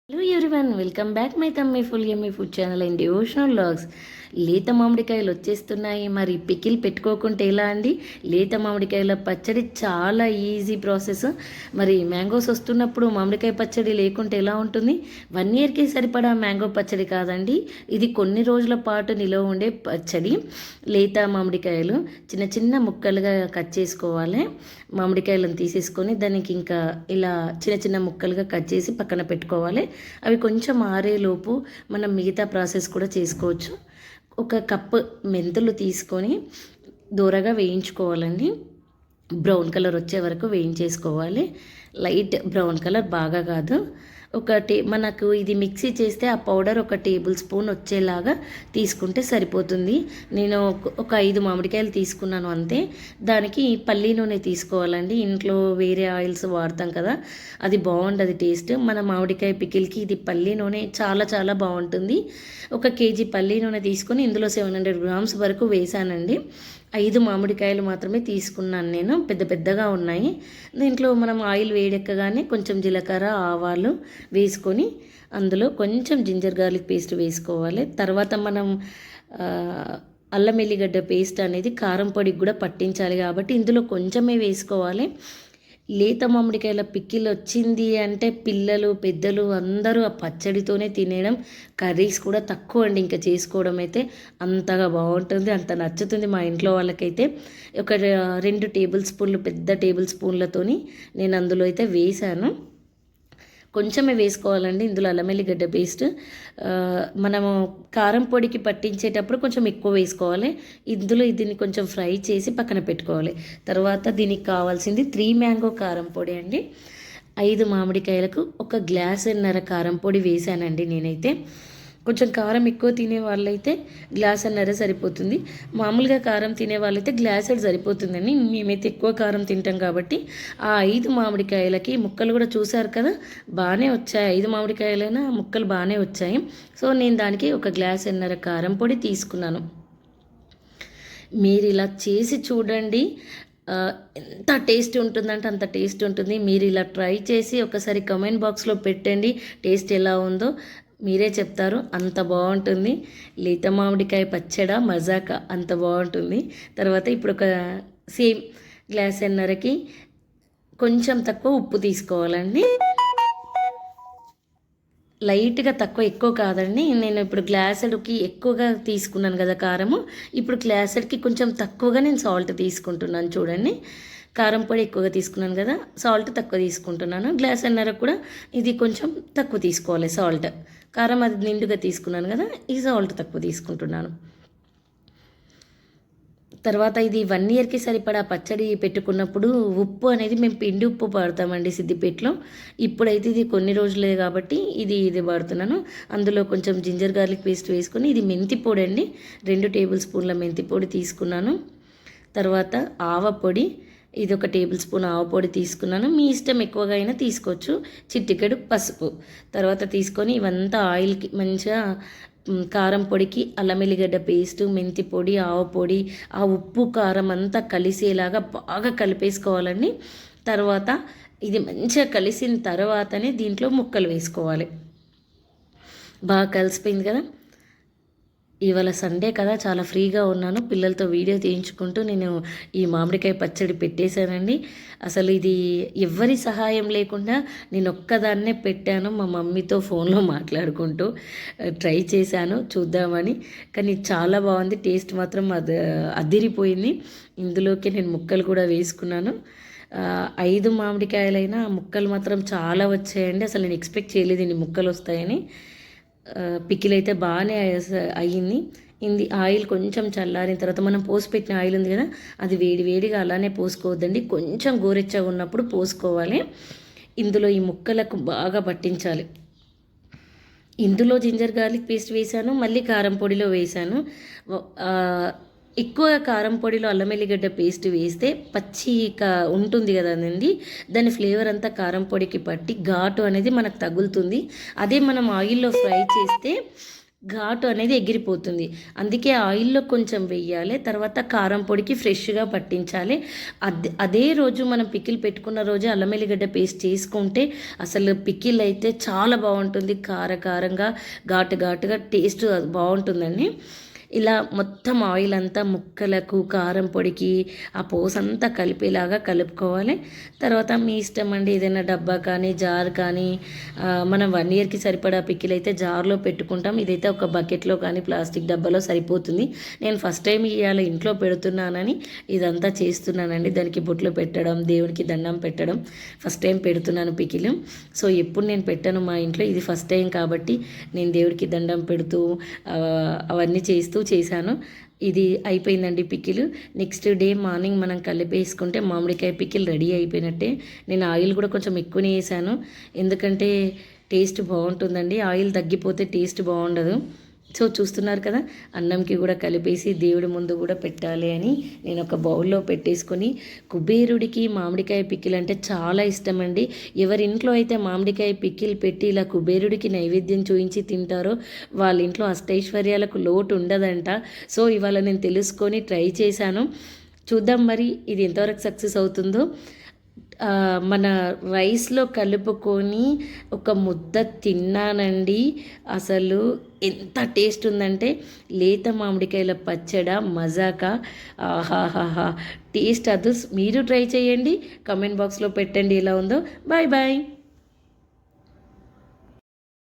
Hello everyone, welcome back my tummy full yummy food channel and devotional vlogs. లేత మామిడికాయలు వచ్చేస్తున్నాయి. మరి pickle పెట్టుకోకుంటే ఎలా అండి? లేత మామిడికాయల పచ్చడి చాలా ఈజీ ప్రాసెస్. మరి మ్యాంగోస్ వస్తున్నప్పుడు మామిడికాయ పచ్చడి లేకుంటే ఎలా ఉంటుంది? 1 ఇయర్కి సరిపడా మ్యాంగో పచ్చడి కాదండి, ఇది కొన్ని రోజుల పాటు నిలవ ఉండే పచ్చడి. లేత మామిడికాయలు చిన్న చిన్న ముక్కలుగా కట్ చేసుకోవాలి. మామిడికాయలను తీసేసుకొని దానికి ఇంకా ఇలా చిన్న చిన్న ముక్కలుగా కట్ చేసి పక్కన పెట్టుకోవాలి. అవి కొంచెం ఆరేలోపు మనం మిగతా ప్రాసెస్ కూడా చేసుకోవచ్చు. ఒక కప్పు మెంతులు తీసుకొని దూరగా వేయించుకోవాలండి. బ్రౌన్ కలర్ వచ్చే వరకు వేయించేసుకోవాలి. లైట్ బ్రౌన్ కలర్, బాగా కాదు. మనకు ఇది మిక్సీ చేస్తే ఆ పౌడర్ 1 టేబుల్ స్పూన్ వచ్చేలాగా తీసుకుంటే సరిపోతుంది. నేను ఒక 5 మామిడికాయలు తీసుకున్నాను అంతే. దానికి పల్లి నూనె తీసుకోవాలండి. ఇంట్లో వేరే ఆయిల్స్ వాడతాం కదా, అది బాగుండదు టేస్ట్. మన మామిడికాయ పికిల్కి ఇది పల్లి నూనె చాలా చాలా బాగుంటుంది. 1 కేజీ పల్లి నూనె తీసుకొని ఇందులో 700 గ్రామ్స్ వరకు వేసానండి. 5 మామిడికాయలు మాత్రమే తీసుకున్నాను నేను, పెద్ద పెద్దగా ఉన్నాయి. దీంట్లో మనం ఆయిల్ వేడెక్కగానే కొంచెం జీలకర్ర, ఆవాలు వేసుకొని అందులో కొంచెం జింజర్ గార్లిక్ పేస్ట్ వేసుకోవాలి. తర్వాత మనం అల్లం ఎల్లిగడ్డ పేస్ట్ అనేది కారం పొడికి కూడా పట్టించాలి కాబట్టి ఇందులో కొంచెమే వేసుకోవాలి. లేత మామిడికాయల పిక్కిల్ వచ్చింది అంటే పిల్లలు పెద్దలు అందరూ ఆ పచ్చడితోనే తినేయడం. కర్రీస్ కూడా తక్కువ అండి, ఇంకా చేసుకోవడం అయితే అంతగా బాగుంటుంది, అంత నచ్చుతుంది మా ఇంట్లో వాళ్ళకైతే. ఒక 2 టేబుల్ స్పూన్లు, పెద్ద టేబుల్ స్పూన్లతోని నేను అందులో అయితే వేసాను. కొంచెమే వేసుకోవాలండి ఇందులో అల్లం ఎల్లిగడ్డ పేస్ట్. మనము కారం పొడికి పట్టించేటప్పుడు కొంచెం ఎక్కువ వేసుకోవాలి. ఇందులో దీన్ని కొంచెం ఫ్రై చేసి పక్కన పెట్టుకోవాలి. తర్వాత దీనికి కావాల్సింది 3 మ్యాంగో కారం పొడి అండి. 5 మామిడికాయలకు 1 గ్లాసున్నర కారం పొడి వేసానండి నేనైతే. కొంచెం కారం ఎక్కువ తినే వాళ్ళైతే గ్లాసున్నర సరిపోతుంది. మామూలుగా కారం తినే వాళ్ళైతే గ్లాసుడు సరిపోతుందండి. మేమైతే ఎక్కువ కారం తింటాం కాబట్టి ఆ 5 మామిడికాయలకి ముక్కలు కూడా చూసారు కదా, బాగానే వచ్చాయి. 5 మామిడికాయలైనా ముక్కలు బాగానే వచ్చాయి. సో నేను దానికి 1 గ్లాసున్నర కారం పొడి తీసుకున్నాను. మీరు ఇలా చేసి చూడండి, ఎంత టేస్ట్ ఉంటుందంటే అంత టేస్ట్ ఉంటుంది. మీరు ఇలా ట్రై చేసి ఒకసారి కమెంట్ బాక్స్లో పెట్టండి, టేస్ట్ ఎలా ఉందో మీరే చెప్తారు. అంత బాగుంటుంది. లేత మామిడికాయ పచ్చడి మజాక అంత బాగుంటుంది. తర్వాత ఇప్పుడు ఒక సేమ్ గ్లాసున్నరకి కొంచెం తక్కువ ఉప్పు తీసుకోవాలండి. లైట్గా తక్కువ, ఎక్కువ కాదండి. నేను ఇప్పుడు గ్లాసుడికి ఎక్కువగా తీసుకున్నాను కదా కారము, ఇప్పుడు గ్లాసుడికి కొంచెం తక్కువగా నేను సాల్ట్ తీసుకుంటున్నాను. చూడండి, కారం పొడి ఎక్కువగా తీసుకున్నాను కదా, సాల్ట్ తక్కువ తీసుకుంటున్నాను. గ్లాసున్నర కూడా ఇది కొంచెం తక్కువ తీసుకోవాలి సాల్ట్. కారం అది నిండుగా తీసుకున్నాను కదా, ఈ సాల్ట్ తక్కువ తీసుకుంటున్నాను. తర్వాత ఇది 1 ఇయర్కి సరిపడా పచ్చడి పెట్టుకున్నప్పుడు ఉప్పు అనేది మేము పిండి ఉప్పు పడతామండి సిద్దిపేటలో. ఇప్పుడైతే ఇది కొన్ని రోజులే కాబట్టి ఇది పడుతున్నాను. అందులో కొంచెం జింజర్ గార్లిక్ పేస్ట్ వేసుకొని, ఇది మెంతి పొడి అండి, 2 టేబుల్ స్పూన్ల మెంతి పొడి తీసుకున్నాను. తర్వాత ఆవ పొడి, ఇది 1 టేబుల్ స్పూన్ ఆవ పొడి తీసుకున్నాను. మీ ఇష్టం ఎక్కువగా అయినా తీసుకోవచ్చు. చిటికెడు పసుపు తర్వాత తీసుకొని ఇవంతా ఆయిల్కి మంచిగా కారం పొడికి అల్లం ఎల్లిగడ్డ పేస్ట్, మెంతి పొడి, ఆవ పొడి, ఆ ఉప్పు కారం అంతా కలిసేలాగా బాగా కలిపేసుకోవాలండి. తర్వాత ఇది మంచిగా కలిసిన తర్వాతనే దీంట్లో ముక్కలు వేసుకోవాలి. బాగా కలిసిపోయింది కదా. ఇవాళ సండే కదా, చాలా ఫ్రీగా ఉన్నాను. పిల్లలతో వీడియో తీయించుకుంటూ నేను ఈ మామిడికాయ పచ్చడి పెట్టేశానండి. అసలు ఇది ఎవ్వరి సహాయం లేకుండా నేను ఒక్కదాన్నే పెట్టాను. మా మమ్మీతో ఫోన్లో మాట్లాడుకుంటూ ట్రై చేశాను చూద్దామని. కానీ చాలా బాగుంది, టేస్ట్ మాత్రం అదిరిపోయింది. ఇందులోకి నేను ముక్కలు కూడా వేసుకున్నాను. 5 మామిడికాయలైనా ముక్కలు మాత్రం చాలా వచ్చాయండి. అసలు నేను ఎక్స్పెక్ట్ చేయలేదు ఇన్ని ముక్కలు వస్తాయని. పికిల్ అయితే బాగానే అయ్యింది. ఆయిల్ కొంచెం చల్లారిన తర్వాత మనం పోసి పెట్టిన ఆయిల్ ఉంది కదా, అది వేడిగా అలానే పోసుకోవద్దండి, కొంచెం గోరెచ్చగా ఉన్నప్పుడు పోసుకోవాలి. ఇందులో ఈ ముక్కలకు బాగా పట్టించాలి. ఇందులో జింజర్ గార్లిక్ పేస్ట్ వేసాను, మళ్ళీ కారం పొడిలో వేసాను. ఎక్కువ కారం పొడిలో అల్లం ఎల్లిగడ్డ పేస్ట్ వేస్తే ఉంటుంది కదండి, దాని ఫ్లేవర్ అంతా కారం పొడికి పట్టి ఘాటు అనేది మనకు తగులుతుంది. అదే మనం ఆయిల్లో ఫ్రై చేస్తే ఘాటు అనేది ఎగిరిపోతుంది. అందుకే ఆయిల్‌లో కొంచెం వెయ్యాలి. తర్వాత కారం పొడికి ఫ్రెష్‌గా పట్టించాలి. అదే రోజు మనం పికిల్ పెట్టుకున్న రోజే అల్లం ఎల్లిగడ్డ పేస్ట్ చేసుకుంటే అసలు పికిల్ అయితే చాలా బావుంటుంది. కారంగా, ఘాటుగా టేస్ట్ బావుంటుందండి. ఇలా మొత్తం ఆయిల్ అంతా ముక్కలకు, కారం పొడికి ఆ పోసంతా కలిపేలాగా కలుపుకోవాలి. తర్వాత మీ ఇష్టం అండి. ఏదైనా డబ్బా కానీ, జార్ కానీ మనం 1 ఇయర్‌కి సరిపడా పికిల్ అయితే జార్‌లో పెట్టుకుంటాం. ఇదైతే ఒక బకెట్‌లో కానీ, ప్లాస్టిక్ డబ్బాలో సరిపోతుంది. నేను ఫస్ట్ టైం ఇయాల ఇంట్లో పెడుతున్నానని ఇదంతా చేస్తున్నానండి. దానికి బొట్లు పెట్టడం, దేవునికి దండం పెట్టడం ఫస్ట్ టైం పెడుతున్నాను పికిల్. సో, ఎప్పుడు నేను పెట్టను మా ఇంట్లో. ఇది ఫస్ట్ టైం కాబట్టి నేను దేవుడికి దండం పెడుతూ అవన్నీ చేశాను. ఇది అయిపోయిందండి పికిల్. నెక్స్ట్ డే మార్నింగ్ మనం కలిపేసుకుంటే మామిడికాయ పికిల్ రెడీ అయిపోయినట్టే. నేను ఆయిల్ కూడా కొంచెం ఎక్కువనే వేసాను. ఎందుకంటే టేస్ట్ బాగుంటుందండి. ఆయిల్ తగ్గిపోతే టేస్ట్ బాగుండదు. సో చూస్తున్నారు కదా, అన్నంకి కూడా కలిపేసి దేవుడి ముందు కూడా పెట్టాలి అని నేను ఒక బౌల్లో పెట్టేసుకొని, కుబేరుడికి మామిడికాయ పికిల్ అంటే చాలా ఇష్టం అండి. ఎవరింట్లో అయితే మామిడికాయ పికిల్ పెట్టి ఇలా కుబేరుడికి నైవేద్యం చూయించి తింటారో వాళ్ళ ఇంట్లో అష్టైశ్వర్యాలకు లోటు ఉండదంట. సో ఇవాళ నేను తెలుసుకొని ట్రై చేశాను. చూద్దాం మరి ఇది ఎంతవరకు సక్సెస్ అవుతుందో. మన రైస్లో కలుపుకొని ఒక ముద్ద తిన్నానండి. అసలు ఎంత టేస్ట్ ఉందంటే లేత మామిడికాయల పచ్చడి మజాకా. ఆహాహాహా టేస్ట్ మీరు ట్రై చేయండి. కామెంట్ బాక్స్లో పెట్టండి ఎలా ఉందో. Bye bye.